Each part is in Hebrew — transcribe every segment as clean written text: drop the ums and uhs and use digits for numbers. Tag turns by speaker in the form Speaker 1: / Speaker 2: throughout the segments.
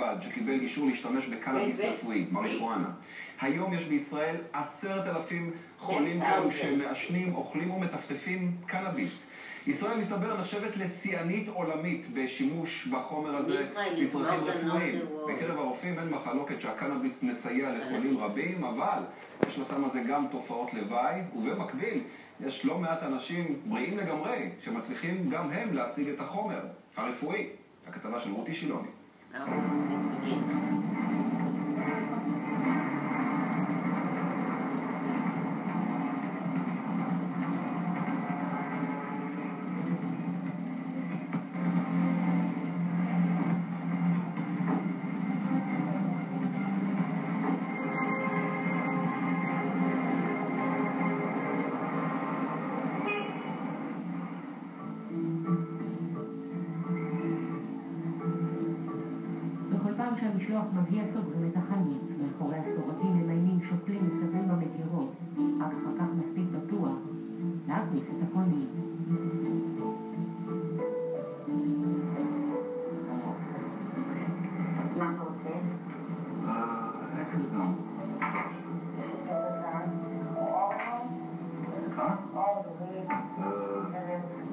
Speaker 1: אחד שקיבל אישור להשתמש בקנאביס רפואי, מריחואנה. היום יש בישראל 10,000 חולים כאלו שמעשנים, אוכלים או מטפטפים קנאביס. ישראל מסתבר נחשבת לשיאנית עולמית בשימוש בחומר הזה לצרכים רפואיים. בקרב הרופאים אין מחלוקת שהקנאביס מסייע לחולים רבים, אבל יש לסם הזה גם תופעות לוואי, ובמקביל יש לא מעט אנשים בריאים לגמרי שמצליחים גם הם להשיג את החומר הרפואי. הכתבה של רותי שילוני.
Speaker 2: כשהמשלוח מגיע סוגרים את החנות, מאחורי הסורגים ממיינים שוקלים מסביב במגירות, רק אחר כך מספיק בטוח להכניס את הקונים.
Speaker 3: אז מה אתה רוצה?
Speaker 1: איזה גם?
Speaker 3: פרזן, או
Speaker 1: סליחה?
Speaker 3: או דורית, ארץ.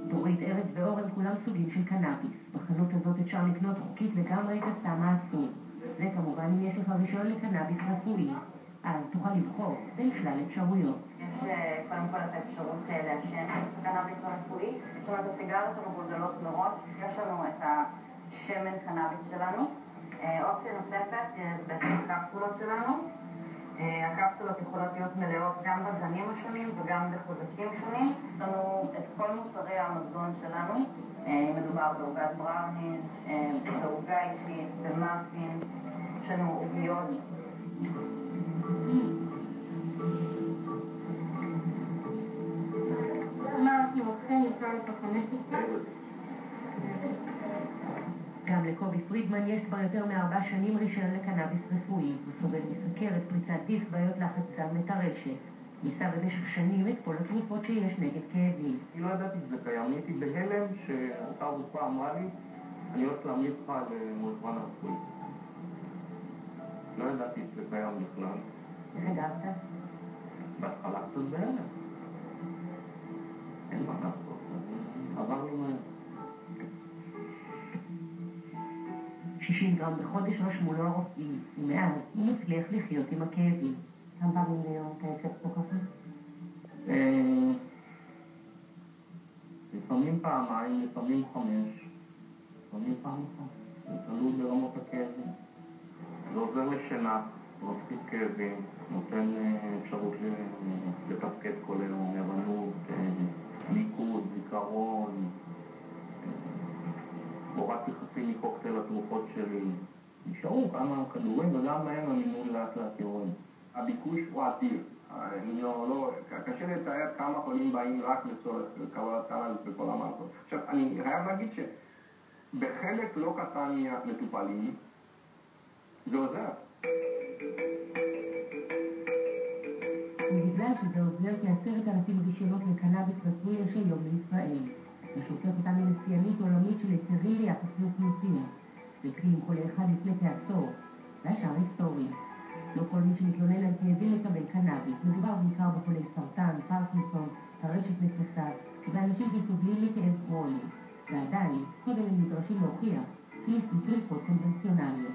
Speaker 2: דורית, ארץ ואורן כולם סוגים של קנאביס. בחנות הזאת אפשר לקנות חוקית לגמרי את הסם האסור. זה כמובן אם יש לך רישיון לקנאביס רפואי. אז תוכל לבחור בין שלל אפשרויות.
Speaker 3: יש קודם כל את האפשרות לעשן את הקנאביס הרפואי. יש לנו את הסיגריות המגולגלות מראש. יש לנו את השמן קנאביס שלנו. אופציה נוספת זה בעצם הקפסולות שלנו. הקפסולות יכולות להיות מלאות גם בזנים השונים וגם בחוזקים שונים. יש לנו את כל מוצרי המזון שלנו. מדובר בעוגת בראוניז, בעוגה אישית, במאפין. יש לנו עוגיות.
Speaker 4: מה אנחנו לוקחים לקרוא את ה-15?
Speaker 2: גם לקובי פרידמן יש כבר יותר מ4 שנים רישיון לקנאביס רפואי. הוא סובל מסכרת, פריצת דיסק, בעיות לחץ דם וטרשת. ניסה במשך שנים את כל התרופות שיש נגד כאבים.
Speaker 5: אני לא ידעתי שזה קיים, הייתי בהלם שאותה רופאה אמרה לי, אני הולך להמליץ לך למריחואנה רפואית. לא ידעתי שזה קיים בכלל.
Speaker 2: איך הגבת?
Speaker 5: בהתחלה קצת בהלם. אין מה לעשות, אז עבר לי מהר.
Speaker 2: 60 גרם בחודש רשמו לו הרופאים, ומאז הוא מצליח לחיות עם הכאבים. כמה פעמים ביום אתה יושב פה ככה?
Speaker 5: לפעמים פעמיים, לפעמים 5, לפעמים פעם אחת. זה תלוי ברמות הכאבים. זה עוזר לשינה, מפחית כאבים, נותן אפשרות לתפקד כל היום, ערנות, מיקוד, זיכרון. הורדתי חצי מקוקטייל התרופות שלי. נשארו כמה כדורים וגם בהם המינון לאט לאט יורד.
Speaker 1: הביקוש הוא אדיר. קשה לתאר כמה חולים באים רק לצורך קבלת קנאביס בכל המערכות. עכשיו, אני חייב להגיד שבחלק לא קטן מהמטופלים זה עוזר.
Speaker 2: ובגלל שזה עוזר כ10,000 רישיונות לקנאביס רפואי יש היום בישראל. מה שהופך אותנו לשיאנית עולמית של היתרים ביחס לאוכלוסייה. זה התחיל עם חולה אחד לפני כעשור, והשאר היסטורי. לא כל מי שמתלונן על כאבים לקבל קנאביס. מדובר בעיקר בחולי סרטן, פרקינסון, טרשת נפוצה, ואנשים שסובלים מכאב כרוני. ועדיין, קודם הם נדרשים להוכיח שניסו תרופות קונבנציונליות.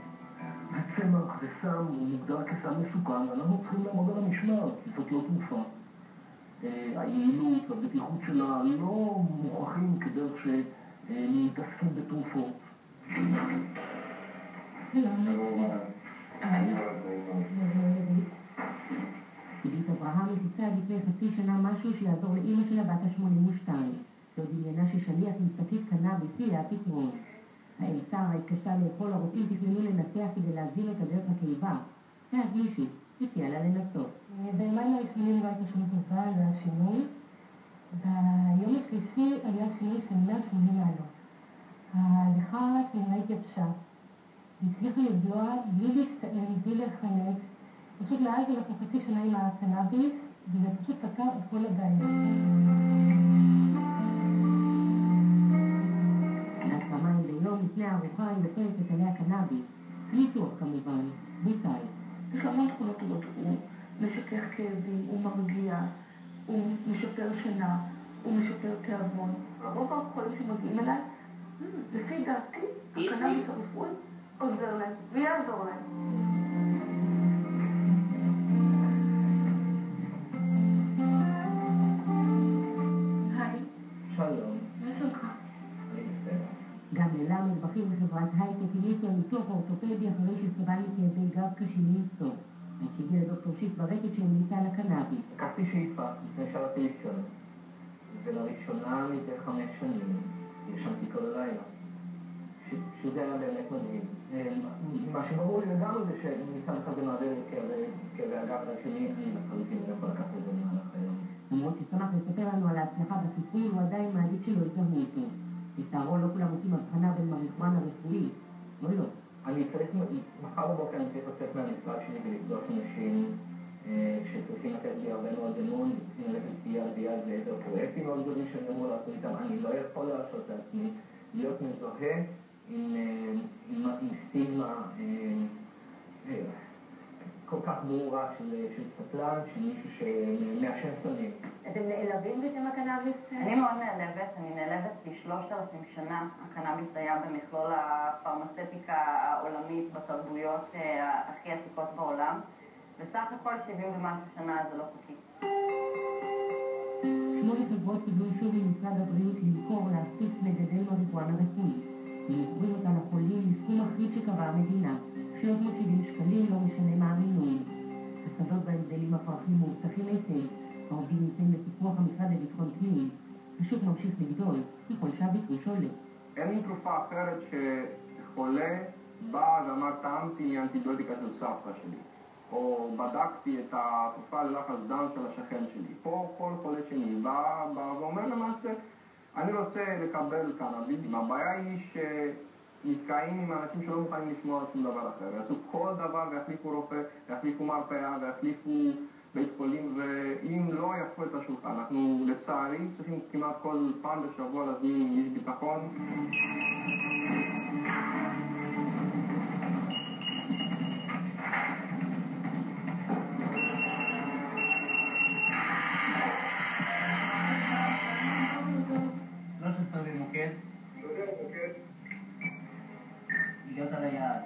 Speaker 6: זה צמח, זה סם, הוא מוגדר כסם מסוכן, ואנחנו צריכים לעמוד על המשמר, זאת לא תרופה. היעילות והבטיחות שלה לא מוכרחים כדרך שמתעסקים בתרופות.
Speaker 2: עידית אברהם הפיצה לפני חצי שנה משהו שיעזור לאמא שלה בת ה-82. זו דמיינה ששליח עם שקית קנאביס יהיה הפתרון. האם שרה התקשתה לאכול, הרופאים תכננו לנתח כדי להגדיל את הדרך הקיבה. ואז מישהו הציע לה לנסות.
Speaker 4: ביומיים הראשונים לא הייתה שום טובה, לא היה שינוי. ביום השלישי היה שינוי של 180 מעלות. ההליכה כנראה התייבשה. הצליחה לבלוע בלי להשתעל, בלי לחנק. פשוט מאז אנחנו חצי שנה עם הקנאביס, וזה פשוט פתר את כל הבעיות.
Speaker 2: תערוכה עם בפרצת עלי הקנאביס, ניתוח כמובן, בוטל.
Speaker 4: יש לו המון תכונות טובות, הוא משכך כאבים, הוא מרגיע, הוא משפר שינה, הוא משפר תיאבון. רוב החולים שמגיעים אליי, לפי דעתי, הקנאביס הרפואי עוזר להם ויעזור להם. היי.
Speaker 5: שלום.
Speaker 4: מה שלומך?
Speaker 5: אני בסדר.
Speaker 2: גם ללמד בכיר בחברת הייטק המליצו על ניתוח אורתופדי אחרי שסבל מכאבי גב קשים לעצור. עד שהגיע לדוקטור שיף ברקת שהמליצה על הקנאביס.
Speaker 5: לקחתי שאיפה לפני שהלכתי לישון, ולראשונה מזה 5 שנים ישנתי כל הלילה. שזה היה באמת מדהים. מה שברור לי לגמרי זה שמצד אחד זה מעבר כאבי הגב, והשני אני לחלוטין לא יכול לקחת את זה במהלך היום.
Speaker 2: למרות ששמח לספר לנו על ההצלחה בטיפול, הוא עדיין מעדיף שלא יזהו אותו. לצערו לא כולם עושים הבחנה בין מריחואנה רפואי, או לא.
Speaker 5: אני צריך, מחר בבוקר אני צריך לצאת מהמשרד שלי ולפגוש אנשים שצריכים לתת לי הרבה מאוד אמון, וצריכים ללכת יד ביד לעבר פרויקטים מאוד גדולים שאני אמור לעשות איתם. אני לא יכול להרשות לעצמי להיות מזוהה עם סטיגמה כל כך ברורה של סטלן, של מישהו שמעשן סמים.
Speaker 2: אתם נעלבים בשם הקנאביס?
Speaker 3: אני מאוד נעלבת, אני נעלבת כי 3,000 שנה הקנאביס היה במכלול הפרמצטיקה העולמית בתרבויות הכי עתיקות בעולם, וסך הכל 70 ומשהו שנה זה לא חוקי.
Speaker 2: 8 חברות קיבלו אישור ממשרד הבריאות למכור, להפיץ, לגדל מריחואנה רפואי. הם מוכרים אותה לחולים לסכום אחיד שקבעה המדינה, 370 שקלים, לא משנה מה המינוי. השדות בהם גדלים הפרחים מאובטחים היטב, העובדים נמצאים בפיקוח המשרד לביטחון פנים. השוק ממשיך לגדול, ככל שהביקוש עולה.
Speaker 1: אין לי תרופה אחרת שחולה בא ואמר טעמתי מאנטיביוטיקה של סבתא שלי, או בדקתי את התרופה ללחץ דם של השכן שלי. פה כל חולה שני בא ואומר למעשה, אני רוצה לקבל קנאביס. הבעיה היא שנתקעים עם אנשים שלא מוכנים לשמוע על שום דבר אחר. יעשו כל דבר ויחליפו רופא, ויחליפו מרפאה, ויחליפו בית חולים, ואם לא יפכו את השולחן. אנחנו לצערי צריכים כמעט כל פעם בשבוע להזמין איש ביטחון.
Speaker 5: במוקד?
Speaker 1: במוקד.
Speaker 5: להיות על היעד.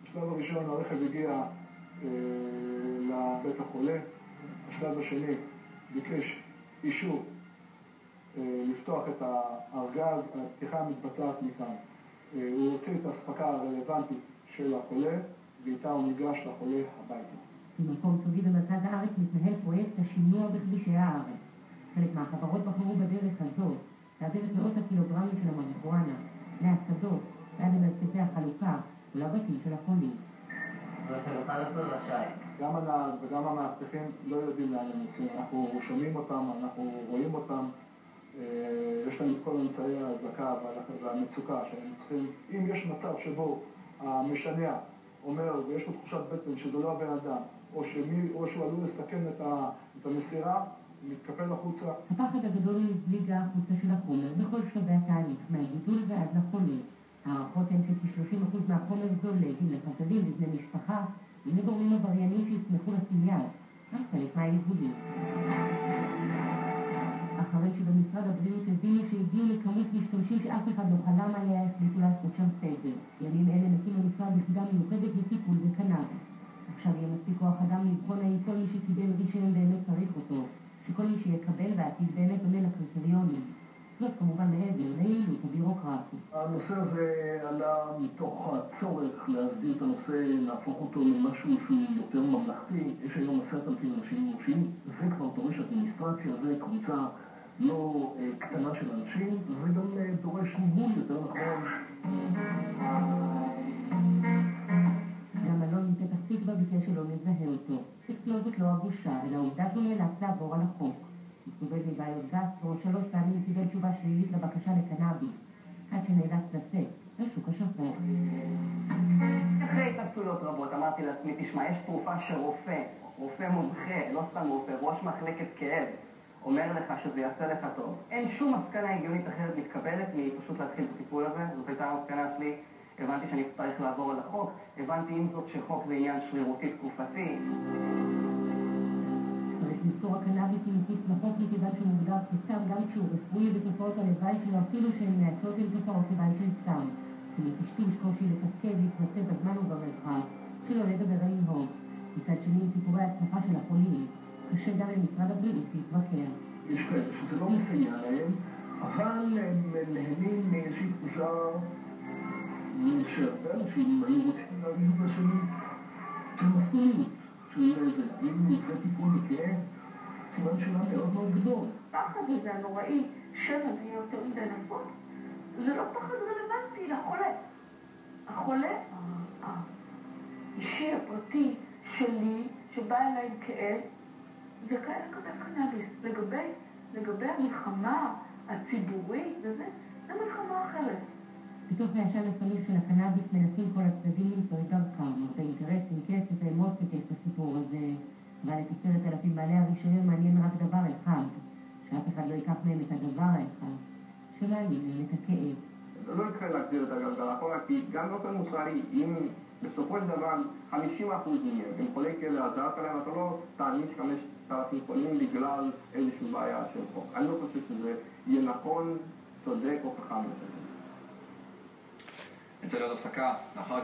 Speaker 6: בשלב הראשון הרכב הגיע לבית החולה. בשלב השני ביקש אישור לפתוח את הארגז. הפתיחה מתבצעת מכאן. הוא הוציא את ההספקה הרלוונטית של החולה, ואיתה הוא ניגש לחולה הביתה.
Speaker 2: במקום סודי במרכז הארץ מתנהל פרויקט השינוע בכבישי הארץ. חלק מהחברות בחרו בדרך הזאת להעביר את מאות הקילוגרמים של המריחואנה מהשדות ועד למרכזי החלוקה ולבתים של החולים.
Speaker 6: גם הנהג וגם המאבטחים לא יודעים לאן הם נוסעים. אנחנו שומעים אותם, אנחנו רואים אותם. יש להם את כל אמצעי ההזעקה והמצוקה שהם צריכים. אם יש מצב שבו המשנע אומר ויש לו תחושת בטן שזה לא הבן אדם, או שהוא עלול לסכן את המסירה, הוא מתקפל החוצה.
Speaker 2: הפחד הגדול הוא מזליגה החוצה של החומר בכל שלבי התהליך, מהגידול ועד לחולה. הערכות הן שכ-30% מהחומר זולג לחסדים ובני משפחה, עם גורמים עבריינים שיסמכו לשים יד, רק חלק מהיבולים. אחרי שבמשרד הבריאות הבינו שהגיעו לכמות משתמשים שאף אחד לא חלם עליה, החליטו לעשות שם סדר. ימים אלה מקים המשרד יחידה מיוחדת לטיפול בקנאביס. עכשיו יהיה מספיק כוח אדם לבחון האם כל מי שקיבל רישיון באמת צריך אותו, שכל מי שיקבל בעתיד באמת עונה לקריטריונים. זאת כמובן מעבר ליעילות הבירוקרטית.
Speaker 6: הנושא הזה עלה מתוך הצורך להסדיר את הנושא, להפוך אותו למשהו שהוא יותר ממלכתי. יש היום 10,000 אנשים מורשים, זה כבר דורש אדמיניסטרציה, זה קבוצה לא קטנה של אנשים, זה גם דורש ניהול יותר נכון.
Speaker 2: גם אלון מפתח תקווה ביקש שלא נזהה אותו. אצלו זאת לא הבושה, אלא העובדה שהוא נאלץ לעבור על החוק. הוא סובל מבעיות גסטרו, 3 פעמים קיבל תשובה שלילית לבקשה לקנאביס, עד שנאלץ לצאת לשוק השחור.
Speaker 7: אחרי התלבטויות רבות אמרתי לעצמי, תשמע, יש תרופה שרופא מומחה, לא סתם רופא, ראש מחלקת כאב, אומר לך שזה יעשה לך טוב. אין שום מסקנה הגיונית אחרת מתקבלת מפשוט להתחיל את הטיפול הזה. זאת הייתה המסקנה שלי. הבנתי שאני אצטרך לעבור על החוק. הבנתי עם זאת שחוק זה עניין שרירותי תקופתי.
Speaker 2: צריך לזכור, הקנאביס מפיץ בחוק מכיוון שהוא מוגדר כסם גם כשהוא רפואי, ותופעות הלוואי שלו אפילו שהן מעטות עם תופעות לוואי של סם. שלטשטוש, קושי לתפקד, להתמצא בזמן ובמרחב, שלא לדבר לנהוג. מצד שני, עם סיפורי ההצלחה של החולים, קשה גם למשרד הבריאות להתווכר.
Speaker 6: יש כאלה שזה לא מסייע להם, אבל הם נהנים מאיזושהי תחושה שהרבה אנשים היו רוצים להגיד בשני של מסלוליות, של איזה, אם זה טיפול לכאב, סימן שאלה מאוד מאוד גדול.
Speaker 8: הפחד הזה הנוראי, שמא זה יהיה יותר מדי נפוץ, זה לא פחד רלוונטי לחולה. החולה, האישי, הפרטי שלי, שבא אליי עם כאב, זכאי לקבל קנאביס. לגבי המלחמה הציבורית וזה, זה מלחמה אחרת.
Speaker 2: פיתוח והשם הסמיך של הקנאביס מנסים כל הצדדים למצוא את דרכם. הרבה אינטרסים, כסף, האמוציות יש בסיפור הזה. אבל את 10,000 בעלי הרישיון מעניין רק דבר אחד, שאף אחד לא ייקח מהם את הדבר האחד, שמעניין להם את הכאב.
Speaker 5: לא יקרה להחזיר את הגלגל אחורה, כי גם באופן מוסרי, אם בסופו של דבר 50% מהם הם חולי כאב ועזרת להם, אתה לא תעניש 5,000 חולים בגלל איזושהי בעיה של חוק. אני לא חושב שזה יהיה נכון, צודק או חכם לסדר.
Speaker 1: נצא לעוד הפסקה, לאחר